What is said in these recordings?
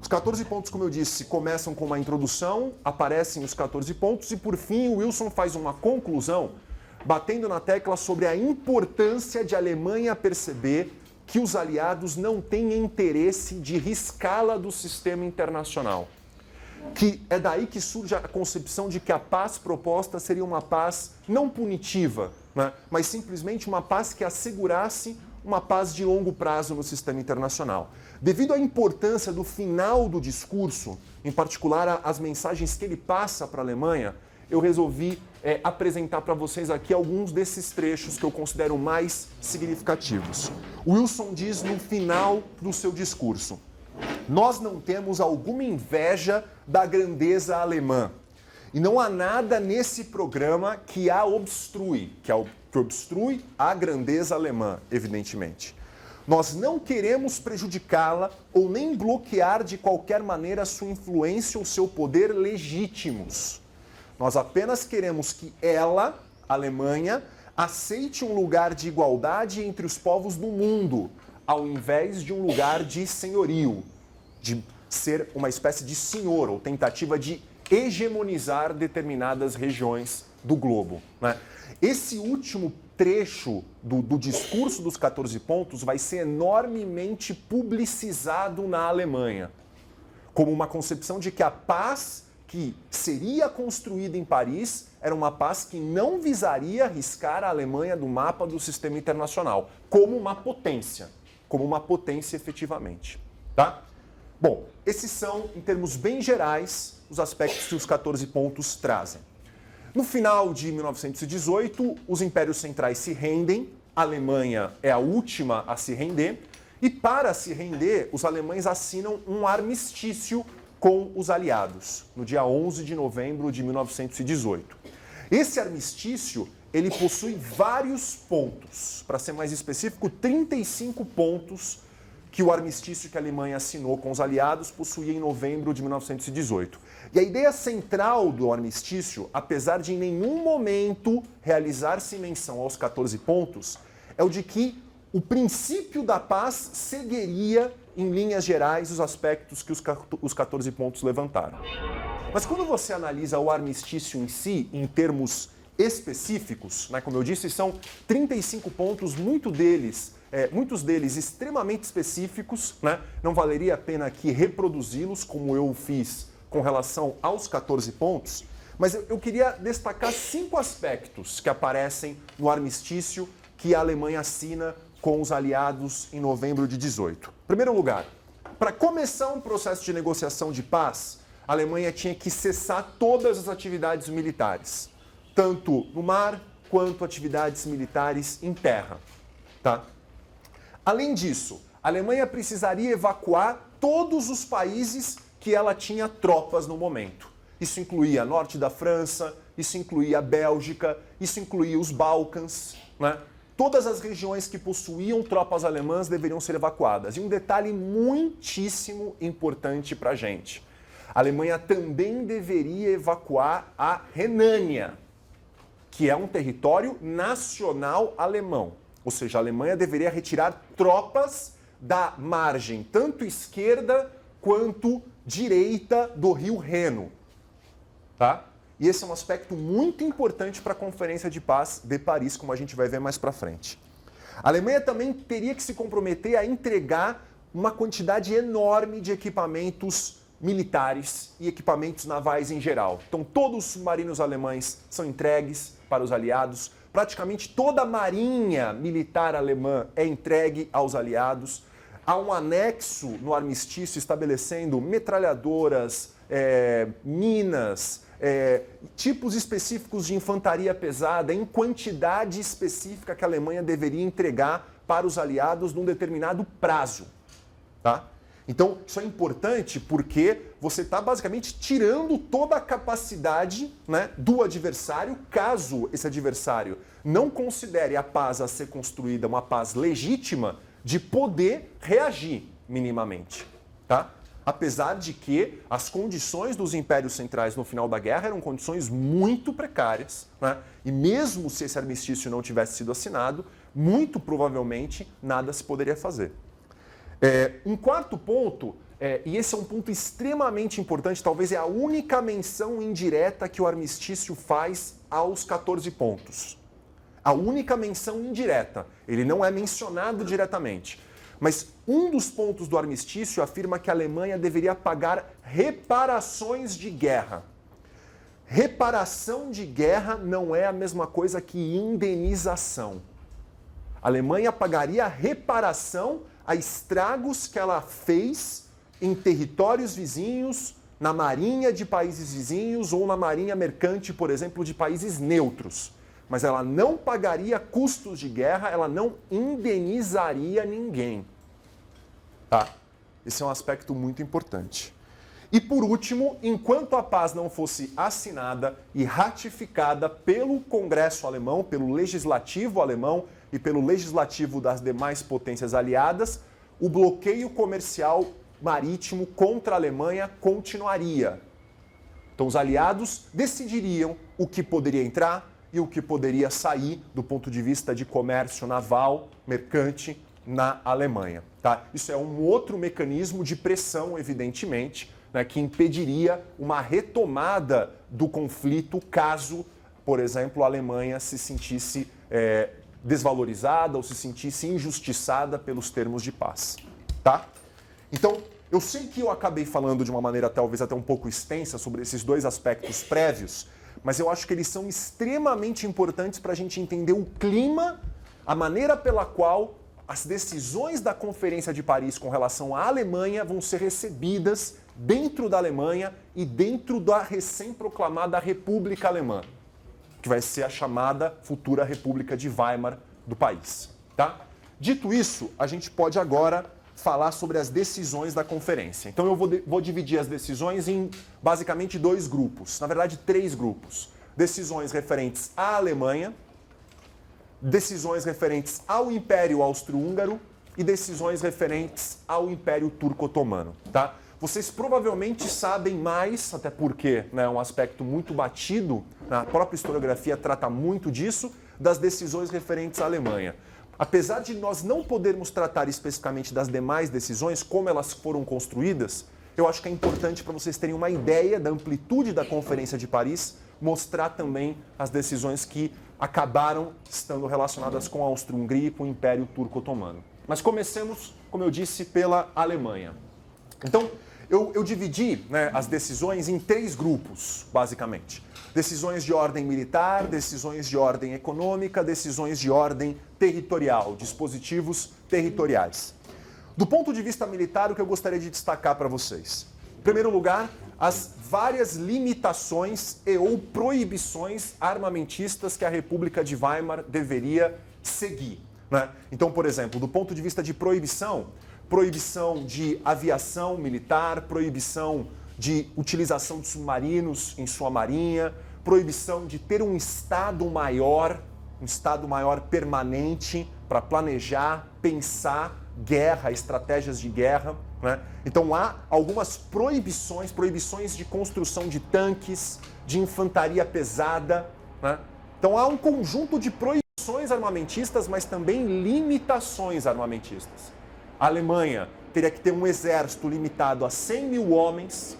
Os 14 pontos, como eu disse, começam com uma introdução, aparecem os 14 pontos e, por fim, o Wilson faz uma conclusão, batendo na tecla sobre a importância de a Alemanha perceber que os aliados não têm interesse de riscá-la do sistema internacional. Que é daí que surge a concepção de que a paz proposta seria uma paz não punitiva, né, mas simplesmente uma paz que assegurasse uma paz de longo prazo no sistema internacional. Devido à importância do final do discurso, em particular as mensagens que ele passa para a Alemanha, eu resolvi apresentar para vocês aqui alguns desses trechos que eu considero mais significativos. Wilson diz no final do seu discurso: nós não temos alguma inveja da grandeza alemã. E não há nada nesse programa que a obstrui, que obstrui a grandeza alemã, evidentemente. Nós não queremos prejudicá-la ou nem bloquear de qualquer maneira sua influência ou seu poder legítimos. Nós apenas queremos que ela, a Alemanha, aceite um lugar de igualdade entre os povos do mundo, ao invés de um lugar de senhorio, de ser uma espécie de senhor ou tentativa de hegemonizar determinadas regiões do globo, né? Esse último trecho do discurso dos 14 pontos vai ser enormemente publicizado na Alemanha, como uma concepção de que a paz que seria construída em Paris era uma paz que não visaria riscar a Alemanha do mapa do sistema internacional, como uma potência efetivamente, tá? Bom, esses são, em termos bem gerais, os aspectos que os 14 pontos trazem. No final de 1918, os impérios centrais se rendem, a Alemanha é a última a se render, e para se render, os alemães assinam um armistício com os aliados, no dia 11 de novembro de 1918. Esse armistício, ele possui vários pontos, para ser mais específico, 35 pontos que o armistício que a Alemanha assinou com os aliados possuía em novembro de 1918. E a ideia central do armistício, apesar de em nenhum momento realizar-se menção aos 14 pontos, é o de que o princípio da paz seguiria, em linhas gerais, os aspectos que os 14 pontos levantaram. Mas quando você analisa o armistício em si, em termos específicos, né, como eu disse, são 35 pontos, muitos deles extremamente específicos, né? Não valeria a pena aqui reproduzi-los como eu fiz com relação aos 14 pontos, mas eu queria destacar 5 aspectos que aparecem no armistício que a Alemanha assina com os aliados em novembro de 18. Em primeiro lugar, para começar um processo de negociação de paz, a Alemanha tinha que cessar todas as atividades militares, tanto no mar quanto atividades militares em terra, tá? Além disso, a Alemanha precisaria evacuar todos os países que ela tinha tropas no momento. Isso incluía norte da França, isso incluía a Bélgica, isso incluía os Balcãs, né? Todas as regiões que possuíam tropas alemãs deveriam ser evacuadas. E um detalhe muitíssimo importante para a gente: a Alemanha também deveria evacuar a Renânia, que é um território nacional alemão. Ou seja, a Alemanha deveria retirar tropas da margem tanto esquerda quanto direita do rio Reno, tá? E esse é um aspecto muito importante para a Conferência de Paz de Paris, como a gente vai ver mais para frente. A Alemanha também teria que se comprometer a entregar uma quantidade enorme de equipamentos militares e equipamentos navais em geral. Então, todos os submarinos alemães são entregues para os aliados, praticamente toda a marinha militar alemã é entregue aos aliados. Há um anexo no armistício estabelecendo metralhadoras, minas, tipos específicos de infantaria pesada em quantidade específica que a Alemanha deveria entregar para os aliados num determinado prazo, tá? Então, isso é importante porque você está basicamente tirando toda a capacidade, né, do adversário, caso esse adversário não considere a paz a ser construída uma paz legítima, de poder reagir minimamente, tá? Apesar de que as condições dos impérios centrais no final da guerra eram condições muito precárias, né? E mesmo se esse armistício não tivesse sido assinado, muito provavelmente nada se poderia fazer. Um quarto ponto e esse é um ponto extremamente importante, talvez é a única menção indireta que o armistício faz aos 14 pontos. A única menção indireta. Ele não é mencionado diretamente. Mas um dos pontos do armistício afirma que a Alemanha deveria pagar reparações de guerra. Reparação de guerra não é a mesma coisa que indenização. A Alemanha pagaria reparação a estragos que ela fez em territórios vizinhos, na marinha de países vizinhos ou na marinha mercante, por exemplo, de países neutros. Mas ela não pagaria custos de guerra, ela não indenizaria ninguém. Tá? Esse é um aspecto muito importante. E por último, enquanto a paz não fosse assinada e ratificada pelo Congresso alemão, pelo Legislativo alemão e pelo Legislativo das demais potências aliadas, o bloqueio comercial marítimo contra a Alemanha continuaria. Então os aliados decidiriam o que poderia entrar e o que poderia sair do ponto de vista de comércio naval, mercante, na Alemanha. Tá? Isso é um outro mecanismo de pressão, evidentemente, né, que impediria uma retomada do conflito caso, por exemplo, a Alemanha se sentisse desvalorizada ou se sentisse injustiçada pelos termos de paz. Tá? Então, eu sei que eu acabei falando de uma maneira talvez até um pouco extensa sobre esses dois aspectos prévios, mas eu acho que eles são extremamente importantes para a gente entender o clima, a maneira pela qual as decisões da Conferência de Paris com relação à Alemanha vão ser recebidas dentro da Alemanha e dentro da recém-proclamada República Alemã, que vai ser a chamada futura República de Weimar do país. Tá? Dito isso, a gente pode agora falar sobre as decisões da conferência. Então eu vou dividir as decisões em basicamente dois grupos, na verdade 3 grupos. Decisões referentes à Alemanha, decisões referentes ao Império Austro-Húngaro e decisões referentes ao Império Turco-Otomano. Tá? Vocês provavelmente sabem mais, até porque é um aspecto muito batido, a própria historiografia trata muito disso, das decisões referentes à Alemanha. Apesar de nós não podermos tratar especificamente das demais decisões, como elas foram construídas, eu acho que é importante para vocês terem uma ideia da amplitude da Conferência de Paris, mostrar também as decisões que acabaram estando relacionadas com a Áustria-Hungria e com o Império Turco-Otomano. Mas comecemos, como eu disse, pela Alemanha. Então, eu dividi as decisões em 3 grupos, basicamente. Decisões de ordem militar, decisões de ordem econômica, decisões de ordem territorial, dispositivos territoriais. Do ponto de vista militar, o que eu gostaria de destacar para vocês? Em primeiro lugar, as várias limitações e ou proibições armamentistas que a República de Weimar deveria seguir. Né? Então, por exemplo, do ponto de vista de proibição de aviação militar, proibição de utilização de submarinos em sua marinha, proibição de ter um Estado maior permanente para planejar, pensar guerra, estratégias de guerra. Né? Então há algumas proibições de construção de tanques, de infantaria pesada. Né? Então há um conjunto de proibições armamentistas, mas também limitações armamentistas. A Alemanha teria que ter um exército limitado a 100 mil homens.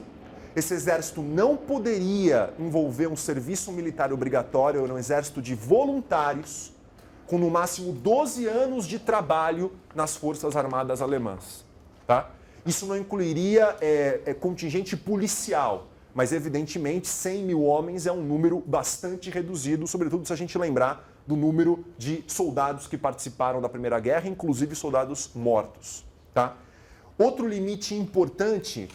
Esse exército não poderia envolver um serviço militar obrigatório, era um exército de voluntários, com no máximo 12 anos de trabalho nas Forças Armadas Alemãs. Tá? Isso não incluiria contingente policial, mas evidentemente 100 mil homens é um número bastante reduzido, sobretudo se a gente lembrar do número de soldados que participaram da Primeira Guerra, inclusive soldados mortos. Tá? Outro limite importante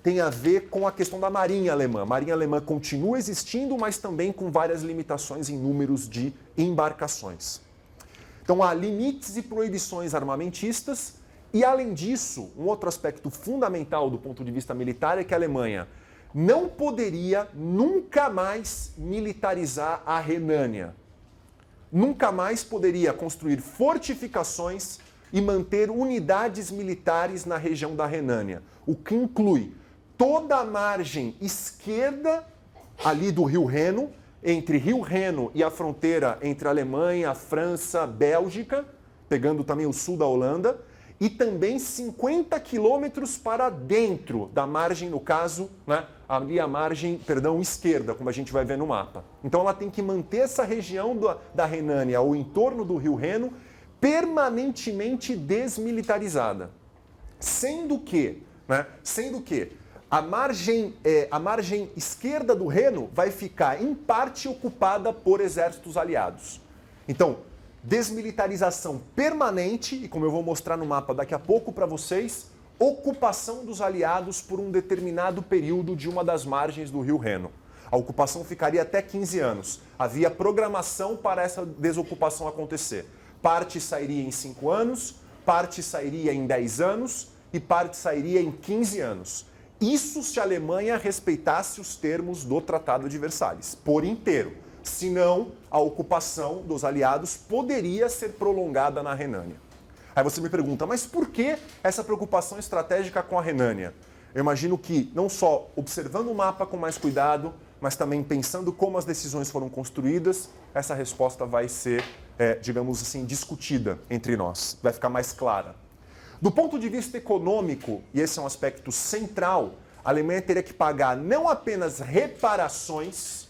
tem a ver com a questão da Marinha Alemã. A Marinha Alemã continua existindo, mas também com várias limitações em números de embarcações. Então há limites e proibições armamentistas e, além disso, um outro aspecto fundamental do ponto de vista militar é que a Alemanha não poderia nunca mais militarizar a Renânia. Nunca mais poderia construir fortificações e manter unidades militares na região da Renânia, o que inclui toda a margem esquerda ali do Rio Reno, entre Rio Reno e a fronteira entre a Alemanha, a França, a Bélgica, pegando também o sul da Holanda, e também 50 quilômetros para dentro da margem, no caso, né, ali a margem, perdão, esquerda, como a gente vai ver no mapa. Então ela tem que manter essa região da Renânia, ou em torno do Rio Reno, permanentemente desmilitarizada. Sendo que a margem esquerda do Reno vai ficar, em parte, ocupada por exércitos aliados. Então, desmilitarização permanente, e como eu vou mostrar no mapa daqui a pouco para vocês, ocupação dos aliados por um determinado período de uma das margens do Rio Reno. A ocupação ficaria até 15 anos. Havia programação para essa desocupação acontecer. Parte sairia em 5 anos, parte sairia em 10 anos e parte sairia em 15 anos. Isso se a Alemanha respeitasse os termos do Tratado de Versalhes, por inteiro. Senão, a ocupação dos aliados poderia ser prolongada na Renânia. Aí você me pergunta, mas por que essa preocupação estratégica com a Renânia? Eu imagino que, não só observando o mapa com mais cuidado, mas também pensando como as decisões foram construídas, essa resposta vai ser, digamos assim, discutida entre nós, vai ficar mais clara. Do ponto de vista econômico, e esse é um aspecto central, a Alemanha teria que pagar não apenas reparações,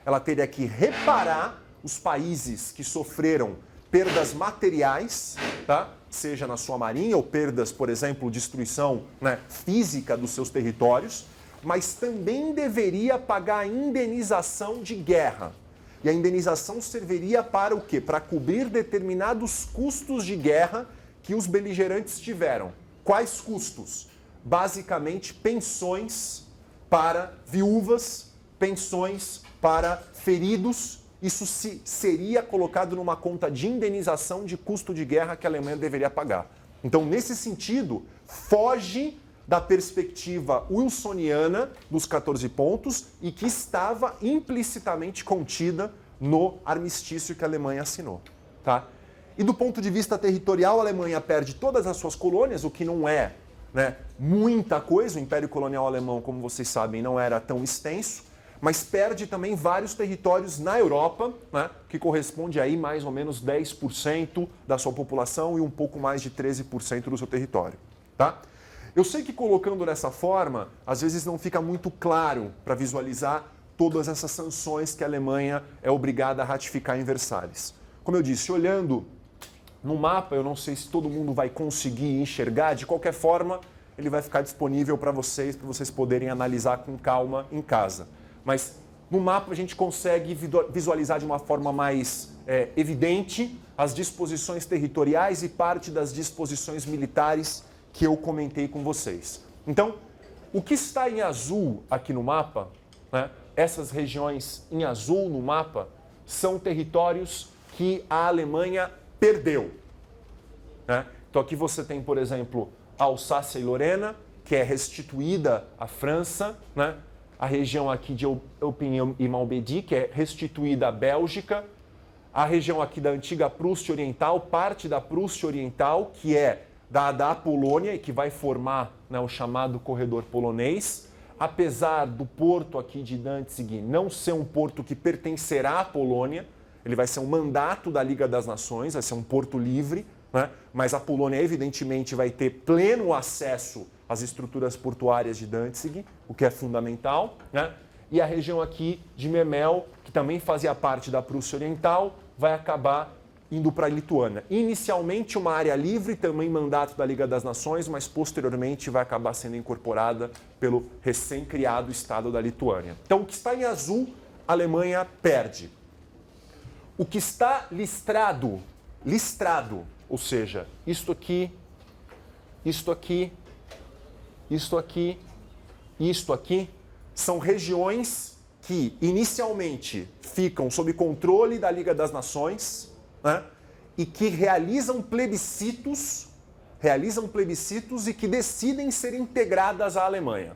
ela teria que reparar os países que sofreram perdas materiais, tá? Seja na sua marinha ou perdas, por exemplo, destruição, né, física dos seus territórios, mas também deveria pagar a indenização de guerra. E a indenização serviria para o quê? Para cobrir determinados custos de guerra que os beligerantes tiveram. Quais custos? Basicamente, pensões para viúvas, pensões para feridos. Isso seria colocado numa conta de indenização de custo de guerra que a Alemanha deveria pagar. Então, nesse sentido, foge da perspectiva wilsoniana dos 14 pontos e que estava implicitamente contida no armistício que a Alemanha assinou. Tá? E do ponto de vista territorial, a Alemanha perde todas as suas colônias, o que não é, né, muita coisa. O Império Colonial Alemão, como vocês sabem, não era tão extenso, mas perde também vários territórios na Europa, né, que corresponde aí mais ou menos 10% da sua população e um pouco mais de 13% do seu território. Tá? Eu sei que colocando dessa forma, às vezes não fica muito claro para visualizar todas essas sanções que a Alemanha é obrigada a ratificar em Versalhes. Como eu disse, olhando no mapa, eu não sei se todo mundo vai conseguir enxergar, de qualquer forma, ele vai ficar disponível para vocês poderem analisar com calma em casa. Mas no mapa a gente consegue visualizar de uma forma mais evidente as disposições territoriais e parte das disposições militares que eu comentei com vocês. Então, o que está em azul aqui no mapa, né, essas regiões em azul no mapa, são territórios que a Alemanha perdeu. Né? Então aqui você tem, por exemplo, a Alsácia e Lorena, que é restituída à França, né? A região aqui de Eupin e Malmedy, que é restituída à Bélgica, a região aqui da antiga Prússia Oriental, parte da Prússia Oriental, que é dada à Polônia e que vai formar, né, o chamado corredor polonês, apesar do porto aqui de Danzig não ser um porto que pertencerá à Polônia, ele vai ser um mandato da Liga das Nações, vai ser um porto livre, né? Mas a Polônia, evidentemente, vai ter pleno acesso às estruturas portuárias de Danzig, o que é fundamental. Né? E a região aqui de Memel, que também fazia parte da Prússia Oriental, vai acabar indo para a Lituânia. Inicialmente uma área livre, também mandato da Liga das Nações, mas posteriormente vai acabar sendo incorporada pelo recém-criado Estado da Lituânia. Então, o que está em azul, a Alemanha perde. O que está listrado, ou seja, isto aqui, isto aqui, isto aqui, isto aqui, são regiões que inicialmente ficam sob controle da Liga das Nações, né, e que realizam plebiscitos e que decidem ser integradas à Alemanha.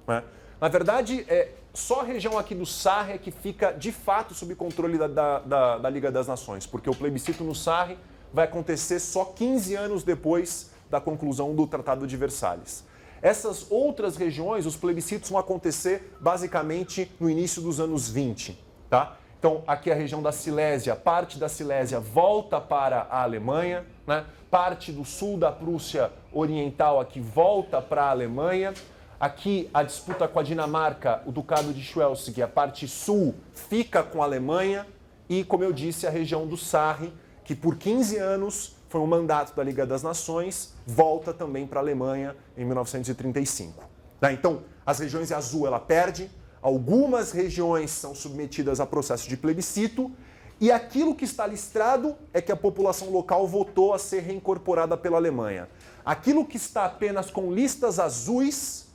Né? Na verdade, só a região aqui do Sarre é que fica de fato sob controle da Liga das Nações, porque o plebiscito no Sarre vai acontecer só 15 anos depois da conclusão do Tratado de Versalhes. Essas outras regiões, os plebiscitos vão acontecer basicamente no início dos anos 20. Tá? Então, aqui a região da Silésia, parte da Silésia volta para a Alemanha, né? Parte do sul da Prússia Oriental aqui volta para a Alemanha. Aqui a disputa com a Dinamarca, o Ducado de Schleswig, a parte sul fica com a Alemanha e, como eu disse, a região do Sarre, que por 15 anos foi um mandato da Liga das Nações, volta também para a Alemanha em 1935. Tá? Então, as regiões azul ela perde, algumas regiões são submetidas a processo de plebiscito e aquilo que está listrado é que a população local votou a ser reincorporada pela Alemanha. Aquilo que está apenas com listas azuis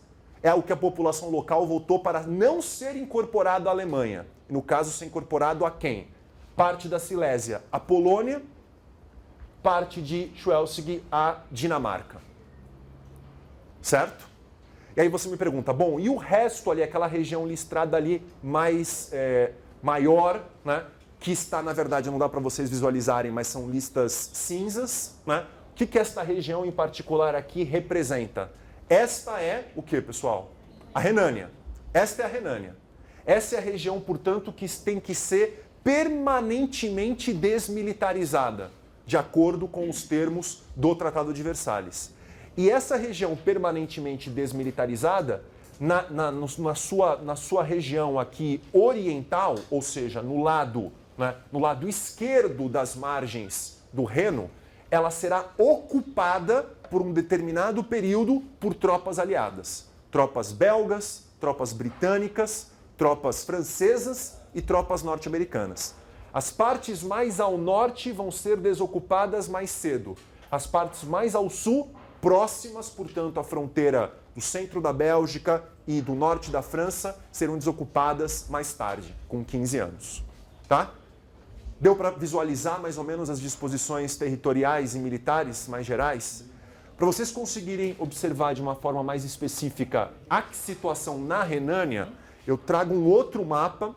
é o que a população local votou para não ser incorporado à Alemanha. No caso, ser incorporado a quem? Parte da Silésia, a Polônia, parte de Schleswig, a Dinamarca. Certo? E aí você me pergunta, bom, e o resto ali, aquela região listrada ali mais maior, né? Que está, na verdade, não dá para vocês visualizarem, mas são listas cinzas, né? O que esta região em particular aqui representa? Esta é o que, pessoal? A Renânia. Esta é a Renânia. Essa é a região, portanto, que tem que ser permanentemente desmilitarizada, de acordo com os termos do Tratado de Versalhes. E essa região permanentemente desmilitarizada, na sua região aqui oriental, ou seja, no lado esquerdo das margens do Reno, ela será ocupada por um determinado período por tropas aliadas. Tropas belgas, tropas britânicas, tropas francesas e tropas norte-americanas. As partes mais ao norte vão ser desocupadas mais cedo. As partes mais ao sul, próximas, portanto, à fronteira do centro da Bélgica e do norte da França, serão desocupadas mais tarde, com 15 anos. Tá? Deu para visualizar mais ou menos as disposições territoriais e militares mais gerais? Para vocês conseguirem observar de uma forma mais específica a situação na Renânia, eu trago um outro mapa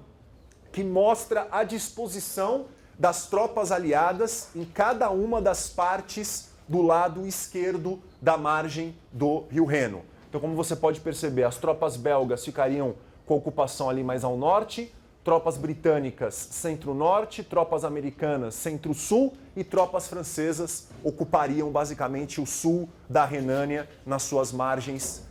que mostra a disposição das tropas aliadas em cada uma das partes do lado esquerdo da margem do Rio Reno. Então, como você pode perceber, as tropas belgas ficariam com a ocupação ali mais ao norte, tropas britânicas centro-norte, tropas americanas centro-sul e tropas francesas ocupariam basicamente o sul da Renânia nas suas margens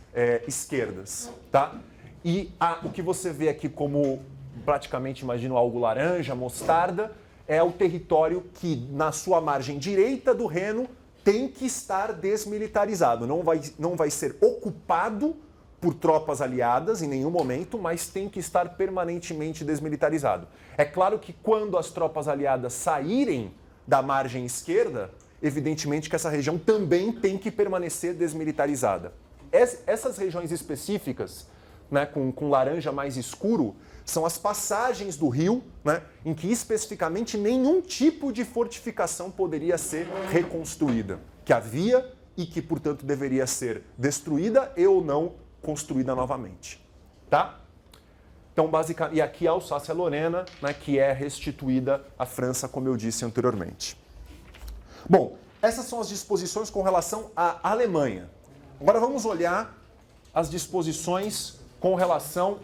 esquerdas. Tá? E o que você vê aqui como praticamente, imagino, algo laranja, mostarda, é o território que na sua margem direita do Reno tem que estar desmilitarizado. Não vai ser ocupado por tropas aliadas em nenhum momento, mas tem que estar permanentemente desmilitarizado. É claro que quando as tropas aliadas saírem da margem esquerda, evidentemente que essa região também tem que permanecer desmilitarizada. Essas regiões específicas, né, com laranja mais escuro, são as passagens do rio, né, em que especificamente nenhum tipo de fortificação poderia ser reconstruída, que havia e que, portanto, deveria ser destruída e ou não construída novamente. Tá? Então, basicamente, e aqui a Alsácia-Lorena, né, que é restituída à França, como eu disse anteriormente. Bom, essas são as disposições com relação à Alemanha. Agora vamos olhar as disposições com relação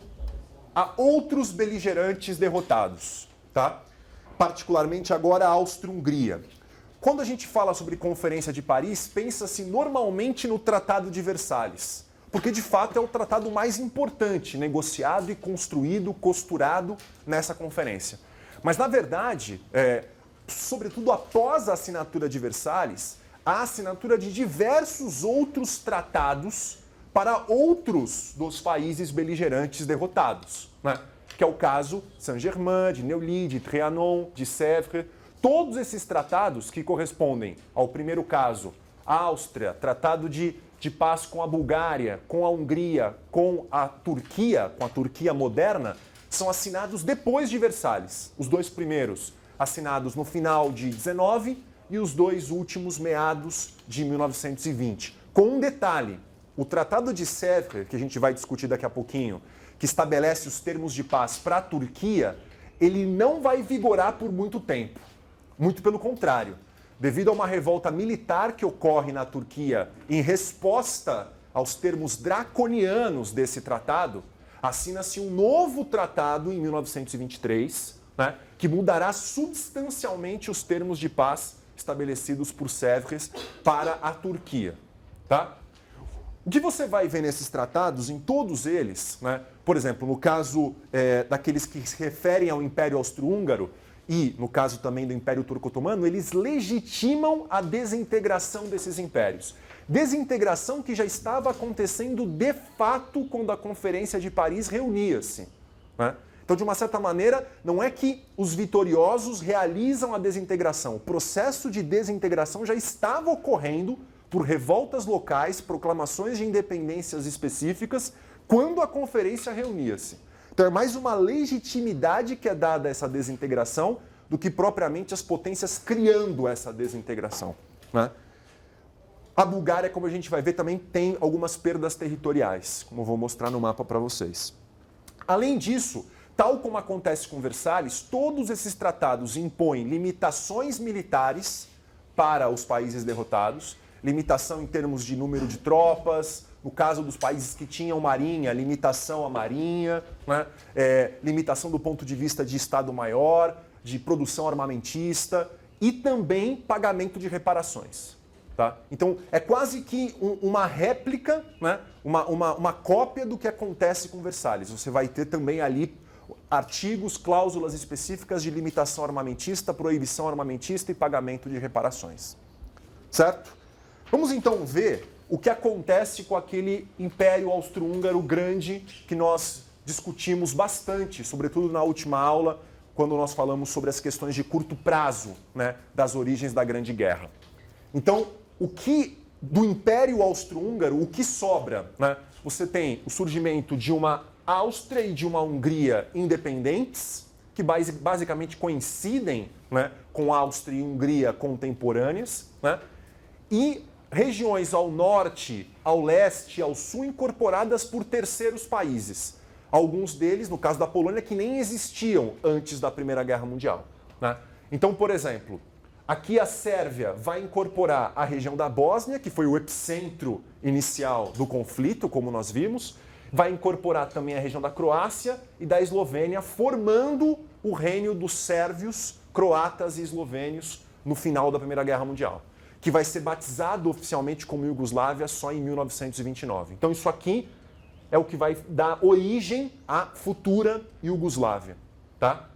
a outros beligerantes derrotados, tá? Particularmente agora a Áustria-Hungria. Quando a gente fala sobre Conferência de Paris, pensa-se normalmente no Tratado de Versalhes, porque de fato é o tratado mais importante negociado e construído, costurado nessa conferência. Mas na verdade, sobretudo após a assinatura de Versalhes, a assinatura de diversos outros tratados para outros dos países beligerantes derrotados, né? Que é o caso de Saint-Germain, de Neuilly, de Trianon, de Sèvres. Todos esses tratados que correspondem ao primeiro caso, a Áustria, tratado de paz com a Bulgária, com a Hungria, com a Turquia moderna, são assinados depois de Versalhes. Os dois primeiros assinados no final de 19 e os dois últimos meados de 1920. Com um detalhe: o Tratado de Sèvres, que a gente vai discutir daqui a pouquinho, que estabelece os termos de paz para a Turquia, ele não vai vigorar por muito tempo. Muito pelo contrário. Devido a uma revolta militar que ocorre na Turquia em resposta aos termos draconianos desse tratado, assina-se um novo tratado em 1923, né, que mudará substancialmente os termos de paz estabelecidos por Sèvres para a Turquia. Tá? O que você vai ver nesses tratados, em todos eles, né, por exemplo, no caso daqueles que se referem ao Império Austro-Húngaro e no caso também do Império Turco-Otomano, eles legitimam a desintegração desses impérios. Desintegração que já estava acontecendo de fato quando a Conferência de Paris reunia-se. Né? Então, de uma certa maneira, não é que os vitoriosos realizam a desintegração. O processo de desintegração já estava ocorrendo por revoltas locais, proclamações de independências específicas, quando a conferência reunia-se. Então, é mais uma legitimidade que é dada a essa desintegração do que propriamente as potências criando essa desintegração. Né? A Bulgária, como a gente vai ver, também tem algumas perdas territoriais, como eu vou mostrar no mapa para vocês. Além disso, tal como acontece com Versalhes, todos esses tratados impõem limitações militares para os países derrotados, limitação em termos de número de tropas, no caso dos países que tinham marinha, limitação à marinha, né? Limitação do ponto de vista de Estado Maior, de produção armamentista e também pagamento de reparações. Tá? Então, é quase que uma réplica, né? uma cópia do que acontece com Versalhes. Você vai ter também ali artigos, cláusulas específicas de limitação armamentista, proibição armamentista e pagamento de reparações. Certo? Vamos então ver o que acontece com aquele Império Austro-Húngaro grande que nós discutimos bastante, sobretudo na última aula, quando nós falamos sobre as questões de curto prazo, né, das origens da Grande Guerra. Então, do Império Austro-Húngaro, o que sobra? Né? Você tem o surgimento de uma Áustria e de uma Hungria independentes, que basicamente coincidem, né, com Áustria e Hungria contemporâneas, né? E regiões ao norte, ao leste, ao sul incorporadas por terceiros países. Alguns deles, no caso da Polônia, que nem existiam antes da Primeira Guerra Mundial. Né? Então, por exemplo, aqui a Sérvia vai incorporar a região da Bósnia, que foi o epicentro inicial do conflito, como nós vimos, vai incorporar também a região da Croácia e da Eslovênia, formando o reino dos sérvios, croatas e eslovênios no final da Primeira Guerra Mundial, que vai ser batizado oficialmente como Iugoslávia só em 1929. Então isso aqui é o que vai dar origem à futura Iugoslávia. Tá?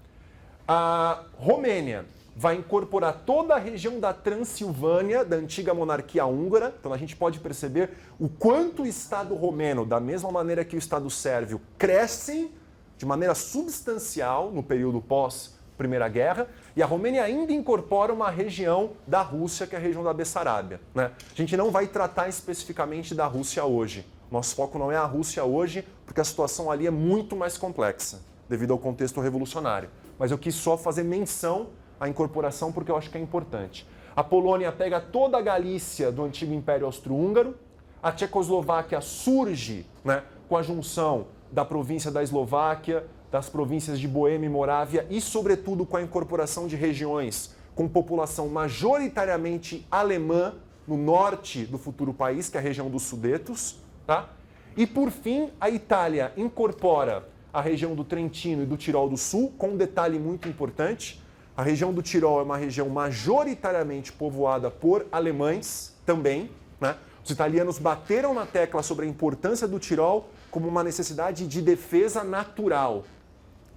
A Romênia vai incorporar toda a região da Transilvânia, da antiga monarquia húngara. Então a gente pode perceber o quanto o Estado romeno, da mesma maneira que o Estado sérvio, crescem de maneira substancial no período pós-Primeira Guerra. E a Romênia ainda incorpora uma região da Rússia, que é a região da Bessarábia. Né? A gente não vai tratar especificamente da Rússia hoje. Nosso foco não é a Rússia hoje, porque a situação ali é muito mais complexa, devido ao contexto revolucionário. Mas eu quis só fazer menção à incorporação, porque eu acho que é importante. A Polônia pega toda a Galícia do antigo Império Austro-Húngaro, a Tchecoslováquia surge, né, com a junção da província da Eslováquia, das províncias de Boêmia e Morávia e, sobretudo, com a incorporação de regiões com população majoritariamente alemã no norte do futuro país, que é a região dos Sudetos. Tá? E, por fim, a Itália incorpora a região do Trentino e do Tirol do Sul, com um detalhe muito importante. A região do Tirol é uma região majoritariamente povoada por alemães também. Né? Os italianos bateram na tecla sobre a importância do Tirol como uma necessidade de defesa natural.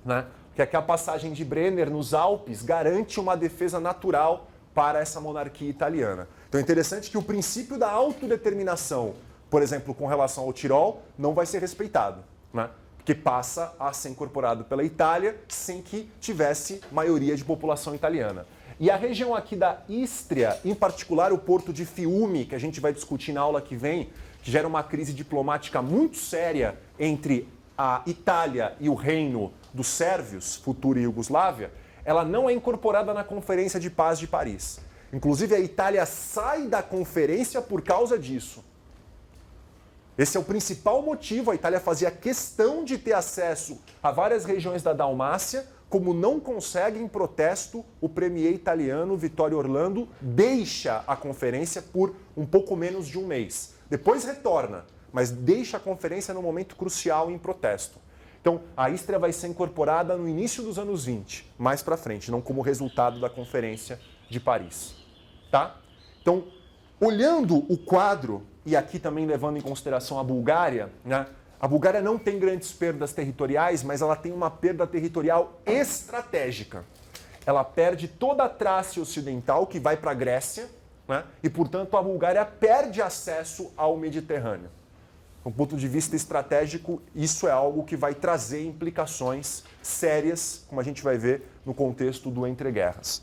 Né? Que aqui a passagem de Brenner nos Alpes garante uma defesa natural para essa monarquia italiana. Então é interessante que o princípio da autodeterminação, por exemplo, com relação ao Tirol, não vai ser respeitado, né? Porque passa a ser incorporado pela Itália sem que tivesse maioria de população italiana. E a região aqui da Ístria, em particular o porto de Fiume, que a gente vai discutir na aula que vem, que gera uma crise diplomática muito séria entre a Itália e o reino dos sérvios, futura Iugoslávia, ela não é incorporada na Conferência de Paz de Paris. Inclusive, a Itália sai da conferência por causa disso. Esse é o principal motivo. A Itália fazia questão de ter acesso a várias regiões da Dalmácia, como não consegue, em protesto, o premier italiano Vittorio Orlando deixa a conferência por um pouco menos de um mês. Depois retorna, mas deixa a conferência num momento crucial em protesto. Então, a Ístria vai ser incorporada no início dos anos 20, mais para frente, não como resultado da Conferência de Paris. Tá? Então, olhando o quadro, e aqui também levando em consideração a Bulgária, né? A Bulgária não tem grandes perdas territoriais, mas ela tem uma perda territorial estratégica. Ela perde toda a Trácia Ocidental, que vai para a Grécia, né? E, portanto, a Bulgária perde acesso ao Mediterrâneo. Do ponto de vista estratégico, isso é algo que vai trazer implicações sérias, como a gente vai ver no contexto do entreguerras.